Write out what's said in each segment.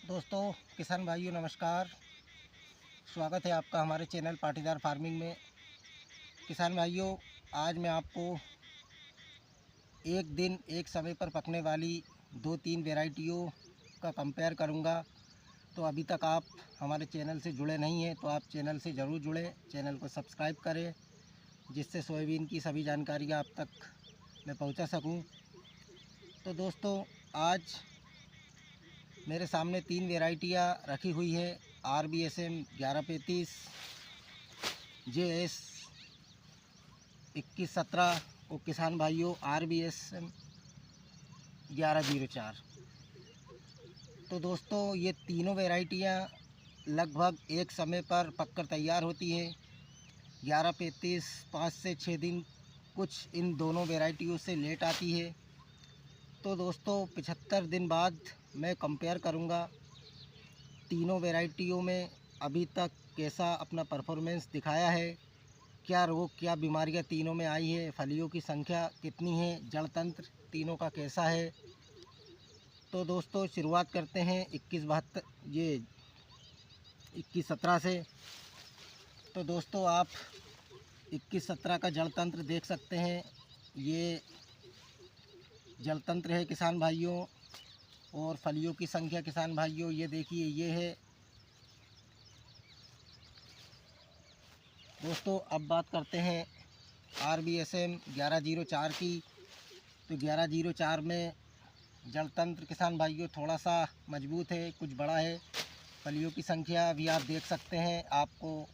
दोस्तों, किसान भाइयों नमस्कार। स्वागत है आपका हमारे चैनल पाटीदार फार्मिंग में। किसान भाइयों, आज मैं आपको एक दिन एक समय पर पकने वाली 2-3 वैरायटियों का कंपेयर करूंगा। तो अभी तक आप हमारे चैनल से जुड़े नहीं हैं तो आप चैनल से ज़रूर जुड़ें, चैनल को सब्सक्राइब करें, जिससे सोयाबीन की सभी जानकारियाँ आप तक मैं पहुंचा सकूं। तो दोस्तों, आज मेरे सामने 3 वैरायटियाँ रखी हुई है। RBSM 1135, JS 2117 और किसान भाइयों RBSM 1104। तो दोस्तों, ये तीनों वैरायटियाँ लगभग एक समय पर पककर तैयार होती है। 1135 5 से 6 दिन कुछ इन दोनों वैरायटियों से लेट आती है। तो दोस्तों, 75 दिन बाद मैं कंपेयर करूँगा तीनों वैरायटियों में अभी तक कैसा अपना परफॉर्मेंस दिखाया है, क्या रोग क्या बीमारियां तीनों में आई है, फलियों की संख्या कितनी है, जड़ तंत्र तीनों का कैसा है। तो दोस्तों, शुरुआत करते हैं 2117 से। तो दोस्तों, आप 2117 का जड़ तंत्र देख सकते हैं। ये जड़ तंत्र है किसान भाइयों। और फलियों की संख्या किसान भाइयों, ये देखिए, ये है। दोस्तों, अब बात करते हैं RBSM 1104 की। तो 1104 में जड़ तंत्र किसान भाइयों थोड़ा सा मजबूत है, कुछ बड़ा है। फलियों की संख्या भी आप देख सकते हैं, आपको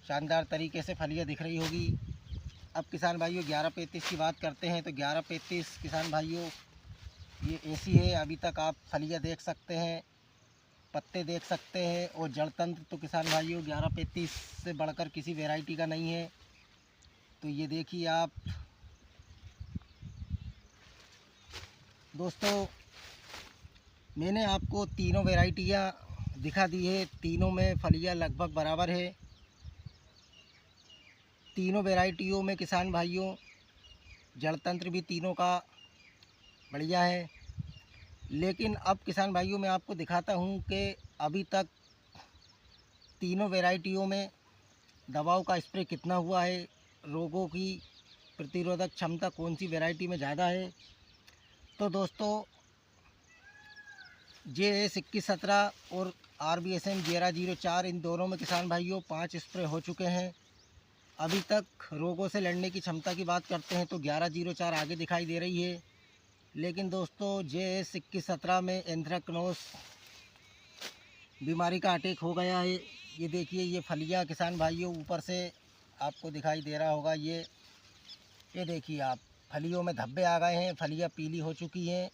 शानदार तरीके से फलियाँ दिख रही होगी। अब किसान भाइयों 1135 की बात करते हैं। तो 1135 किसान भाइयों, ये ऐसी है, अभी तक आप फलियाँ देख सकते हैं, पत्ते देख सकते हैं। और जड़ तंत्र तो किसान भाइयों 1135 से बढ़कर किसी वैरायटी का नहीं है। तो ये देखिए आप। दोस्तों, मैंने आपको तीनों वैरायटियाँ दिखा दी है, तीनों में फलियाँ लगभग बराबर है। तीनों वैरायटियों में किसान भाइयों जड़ तंत्र भी तीनों का बढ़िया है। लेकिन अब किसान भाइयों मैं आपको दिखाता हूँ कि अभी तक तीनों वैरायटियों में दवाओं का स्प्रे कितना हुआ है, रोगों की प्रतिरोधक क्षमता कौन सी वैरायटी में ज़्यादा है। तो दोस्तों, JS 2117 और RBSM 1104, इन दोनों में किसान भाइयों 5 स्प्रे हो चुके हैं। अभी तक रोगों से लड़ने की क्षमता की बात करते हैं तो 1104 आगे दिखाई दे रही है। लेकिन दोस्तों, JS 2117 में एंथ्रेक्नोज बीमारी का अटैक हो गया है। ये देखिए, ये फलियां किसान भाइयों ऊपर से आपको दिखाई दे रहा होगा। ये देखिए आप, फलियों में धब्बे आ गए हैं, फलियां पीली हो चुकी हैं।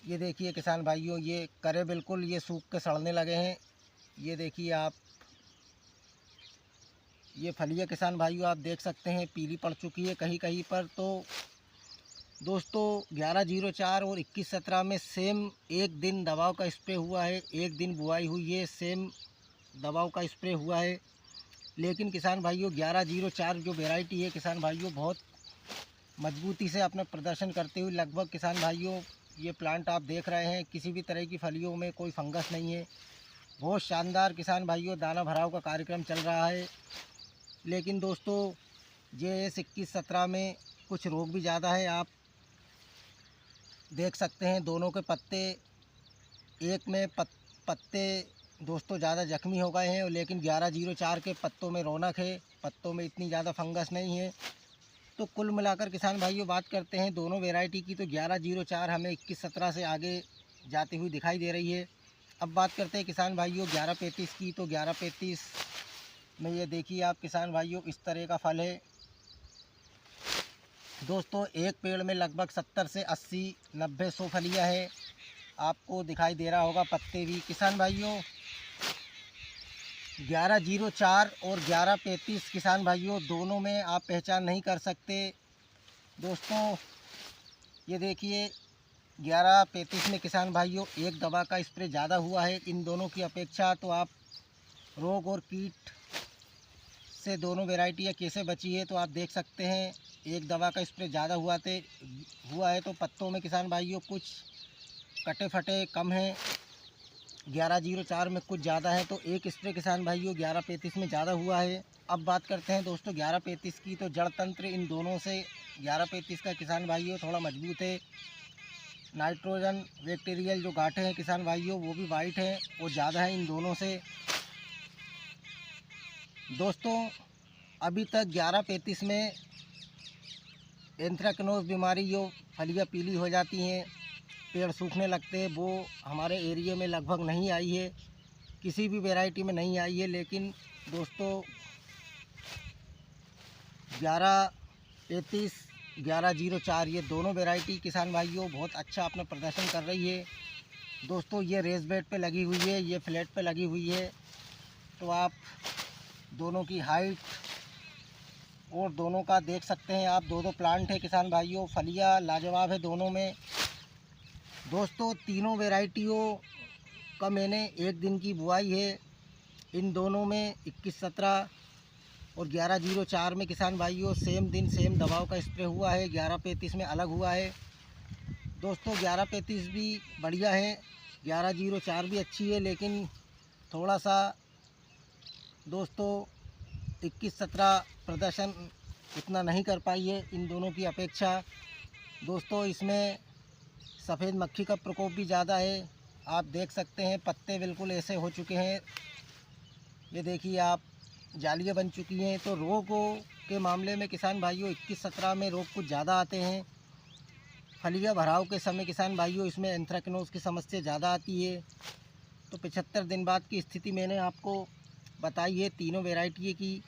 ये देखिए किसान भाइयों, ये करे बिल्कुल ये सूख के सड़ने लगे हैं। ये देखिए आप, ये फलियां किसान भाइयों आप देख सकते हैं पीली पड़ चुकी है कहीं कहीं पर। तो दोस्तों, 1104 और 2117 में सेम एक दिन दवाओं का स्प्रे हुआ है, एक दिन बुआई हुई है, सेम दवाओं का स्प्रे हुआ है। लेकिन किसान भाइयों 1104 जो वैरायटी है किसान भाइयों, बहुत मजबूती से अपना प्रदर्शन करते हुए, लगभग किसान भाइयों ये प्लांट आप देख रहे हैं, किसी भी तरह की फलियों में कोई फंगस नहीं है। बहुत शानदार किसान भाइयों दाना भराव का कार्यक्रम चल रहा है। लेकिन दोस्तों, JS 2117 में कुछ रोग भी ज़्यादा है। आप देख सकते हैं दोनों के पत्ते, एक में पत्ते दोस्तों ज़्यादा जख्मी हो गए हैं। लेकिन 1104 के पत्तों में रौनक है, पत्तों में इतनी ज़्यादा फंगस नहीं है। तो कुल मिलाकर किसान भाइयों बात करते हैं दोनों वैरायटी की, तो 1104 हमें 2117 से आगे जाती हुई दिखाई दे रही है। अब बात करते हैं किसान भाइयों 1135 की। तो 1135 में ये देखिए आप किसान भाइयों, इस तरह का फल है। दोस्तों, एक पेड़ में लगभग 70 से 80 90 100 फलियाँ है, आपको दिखाई दे रहा होगा। पत्ते भी किसान भाइयों 1104 और 1135 किसान भाइयों दोनों में आप पहचान नहीं कर सकते। दोस्तों, ये देखिए 1135 में किसान भाइयों एक दवा का स्प्रे ज़्यादा हुआ है इन दोनों की अपेक्षा। तो आप रोग और कीट से दोनों वैरायटियाँ कैसे बची है तो आप देख सकते हैं। एक दवा का स्प्रे ज़्यादा हुआ है तो पत्तों में किसान भाइयों कुछ कटे फटे कम हैं, 1104 में कुछ ज़्यादा है। तो एक स्प्रे किसान भाइयों 1135 में ज़्यादा हुआ है। अब बात करते हैं दोस्तों 1135 की। तो जड़ तंत्र इन दोनों से 1135 का किसान भाइयों थोड़ा मजबूत है। नाइट्रोजन बैक्टीरियल जो गांठें हैं किसान भाइयों वो भी वाइट है और ज़्यादा है इन दोनों से। दोस्तों अभी तक 1135 में एंथ्रेक्नोज बीमारी जो फलियाँ पीली हो जाती हैं, पेड़ सूखने लगते हैं, वो हमारे एरिया में लगभग नहीं आई है, किसी भी वैरायटी में नहीं आई है। लेकिन दोस्तों 1135 1104 ये दोनों वैरायटी किसान भाइयों बहुत अच्छा अपना प्रदर्शन कर रही है। दोस्तों ये रेस बेड पे लगी हुई है, ये फ्लैट पे लगी हुई है। तो आप दोनों की हाइट और दोनों का देख सकते हैं आप। दो प्लांट है किसान भाइयों, फलियाँ लाजवाब है दोनों में। दोस्तों तीनों वैरायटियों का मैंने एक दिन की बुआई है। इन दोनों में 2117 और 1104 में किसान भाइयों सेम दिन सेम दवाओं का स्प्रे हुआ है। 1135 में अलग हुआ है। दोस्तों 1135 भी बढ़िया है, 1104 भी अच्छी है, लेकिन थोड़ा सा दोस्तों 2117 प्रदर्शन इतना नहीं कर पाई है इन दोनों की अपेक्षा। दोस्तों इसमें सफ़ेद मक्खी का प्रकोप भी ज़्यादा है। आप देख सकते हैं पत्ते बिल्कुल ऐसे हो चुके हैं, ये देखिए आप, जालियाँ बन चुकी हैं। तो रोगों के मामले में किसान भाइयों 2117 में रोग कुछ ज़्यादा आते हैं। फलियाँ भराव के समय किसान भाइयों इसमें एंथ्रेक्नोज की समस्या ज़्यादा आती है। तो 75 दिन बाद की स्थिति मैंने आपको बताई है तीनों वैरायटी की।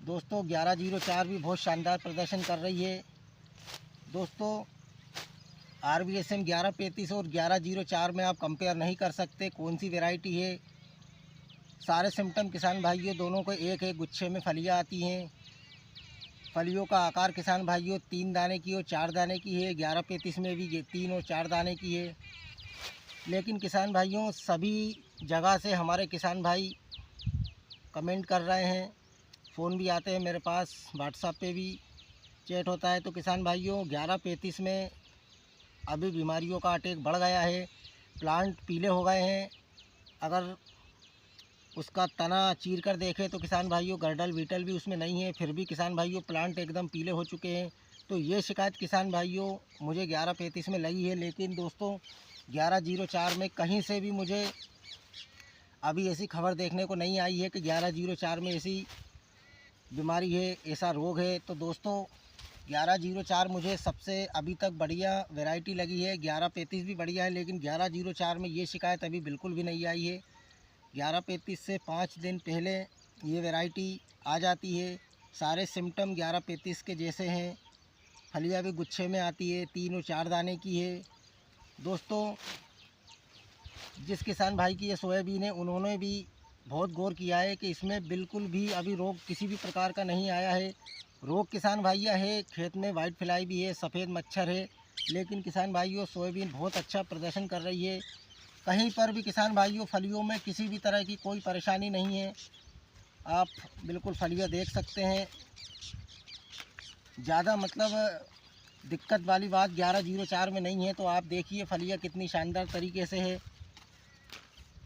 दोस्तों 1104 भी बहुत शानदार प्रदर्शन कर रही है। दोस्तों RVSM 1135 और 1104 में आप कंपेयर नहीं कर सकते कौन सी वैरायटी है। सारे सिम्टम किसान भाइयों दोनों को एक एक गुच्छे में फलियाँ आती हैं। फलियों का आकार किसान भाइयों 3 दाने की और 4 दाने की है। 1135 में भी 3 और 4 दाने की है। लेकिन किसान भाइयों सभी जगह से हमारे किसान भाई कमेंट कर रहे हैं, फ़ोन भी आते हैं मेरे पास, व्हाट्सएप पे भी चैट होता है। तो किसान भाइयों 1135 में अभी बीमारियों का अटैक बढ़ गया है, प्लांट पीले हो गए हैं। अगर उसका तना चीर कर देखें तो किसान भाइयों गर्डल बीटल भी उसमें नहीं है, फिर भी किसान भाइयों प्लांट एकदम पीले हो चुके हैं। तो ये शिकायत किसान भाइयों मुझे 1135 में लगी है। लेकिन दोस्तों 1104 में कहीं से भी मुझे अभी ऐसी खबर देखने को नहीं आई है कि 1104 में ऐसी बीमारी है, ऐसा रोग है। तो दोस्तों 1104 मुझे सबसे अभी तक बढ़िया वैरायटी लगी है। 1135 भी बढ़िया है, लेकिन 1104 में ये शिकायत अभी बिल्कुल भी नहीं आई है। 1135 से 5 दिन पहले ये वैरायटी आ जाती है। सारे सिम्टम 1135 के जैसे हैं, फलियाँ भी गुच्छे में आती है, 3 और 4 दाने की है। दोस्तों जिस किसान भाई की ये सोयाबीन है उन्होंने भी बहुत गौर किया है कि इसमें बिल्कुल भी अभी रोग किसी भी प्रकार का नहीं आया है। रोग किसान भाइयाँ है, खेत में वाइट फ्लाई भी है, सफ़ेद मच्छर है, लेकिन किसान भाइयों सोयाबीन बहुत अच्छा प्रदर्शन कर रही है। कहीं पर भी किसान भाइयों फलियों में किसी भी तरह की कोई परेशानी नहीं है। आप बिल्कुल फलियाँ देख सकते हैं। ज़्यादा मतलब दिक्कत वाली बात 1104 में नहीं है। तो आप देखिए फलियाँ कितनी शानदार तरीके से है।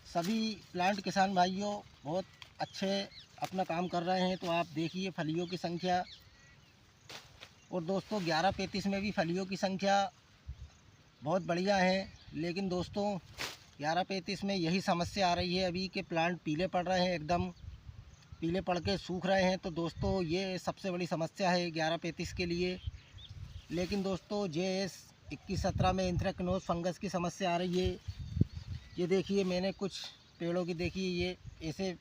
सभी प्लांट किसान भाइयों बहुत अच्छे अपना काम कर रहे हैं। तो आप देखिए फलियों की संख्या। और दोस्तों 1135 में भी फलियों की संख्या बहुत बढ़िया है। लेकिन दोस्तों 1135 में यही समस्या आ रही है अभी के प्लांट पीले पड़ रहे हैं, एकदम पीले पड़ के सूख रहे हैं। तो दोस्तों ये सबसे बड़ी समस्या है 1135 के लिए। लेकिन दोस्तों JS 2117 में एंथ्रेक्नोज फंगस की समस्या आ रही है। ये देखिए मैंने कुछ पेड़ों की देखिए ये ऐसे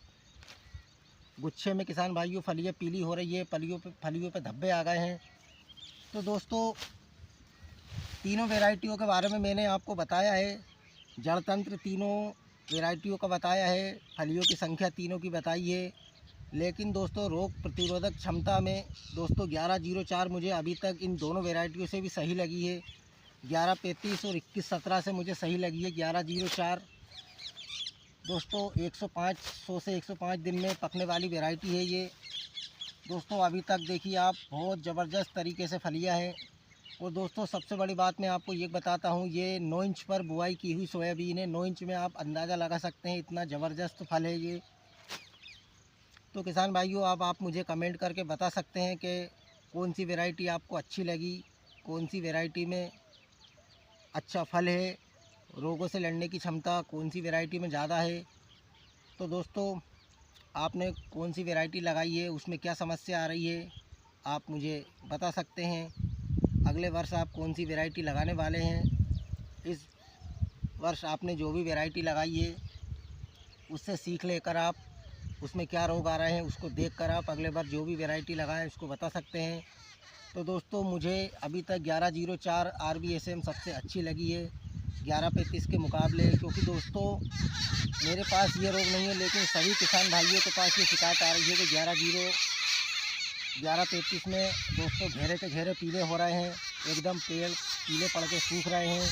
गुच्छे में किसान भाइयों फलियाँ पीली हो रही है, फलियों पे धब्बे आ गए हैं। तो दोस्तों तीनों वैरायटियों के बारे में मैंने आपको बताया है। जड़ तंत्र तीनों वैरायटियों का बताया है, फलियों की संख्या तीनों की बताई है। लेकिन दोस्तों रोग प्रतिरोधक क्षमता में दोस्तों 1104 मुझे अभी तक इन दोनों वैरायटियों से भी सही लगी है। 1135 और 2117 से मुझे सही लगी है 1104। दोस्तों 100 से 105 दिन में पकने वाली वैरायटी है ये। दोस्तों अभी तक देखिए आप बहुत ज़बरदस्त तरीके से फलियाँ हैं। और दोस्तों सबसे बड़ी बात मैं आपको ये बताता हूँ, ये 9 इंच पर बुआई की हुई सोयाबीन है। 9 इंच में आप अंदाज़ा लगा सकते हैं, इतना ज़बरदस्त फल है ये। तो किसान भाइयों, अब आप मुझे कमेंट करके बता सकते हैं कि कौन सी वैरायटी आपको अच्छी लगी, कौन सी वैरायटी में अच्छा फल है, रोगों से लड़ने की क्षमता कौन सी वैरायटी में ज़्यादा है। तो दोस्तों, आपने कौन सी वैरायटी लगाई है, उसमें क्या समस्या आ रही है, आप मुझे बता सकते हैं। अगले वर्ष आप कौन सी वैरायटी लगाने वाले हैं, इस वर्ष आपने जो भी वैरायटी लगाई है उससे सीख लेकर आप उसमें क्या रोग आ रहे हैं उसको देखकर आप अगले बार जो भी वैरायटी लगाएं उसको बता सकते हैं। तो दोस्तों, मुझे अभी तक 1104 RBSM सबसे अच्छी लगी है 1135 के मुकाबले, क्योंकि दोस्तों मेरे पास ये रोग नहीं है, लेकिन सभी किसान भाइयों के पास ये शिकायत आ रही है कि 1133 में दोस्तों घेरे के घेरे पीले हो रहे हैं, एकदम पेड़ पीले पड़ के सूख रहे हैं।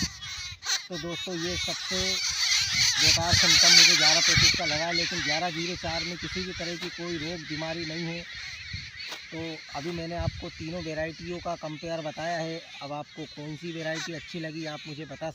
तो दोस्तों, ये सबसे बेकार सिम्टम मुझे 1135 का लगा है, लेकिन 1104 में किसी भी तरह की कोई रोग बीमारी नहीं है। तो अभी मैंने आपको तीनों वैरायटियों का कंपेयर बताया है। अब आपको कौन सी वैरायटी अच्छी लगी आप मुझे बता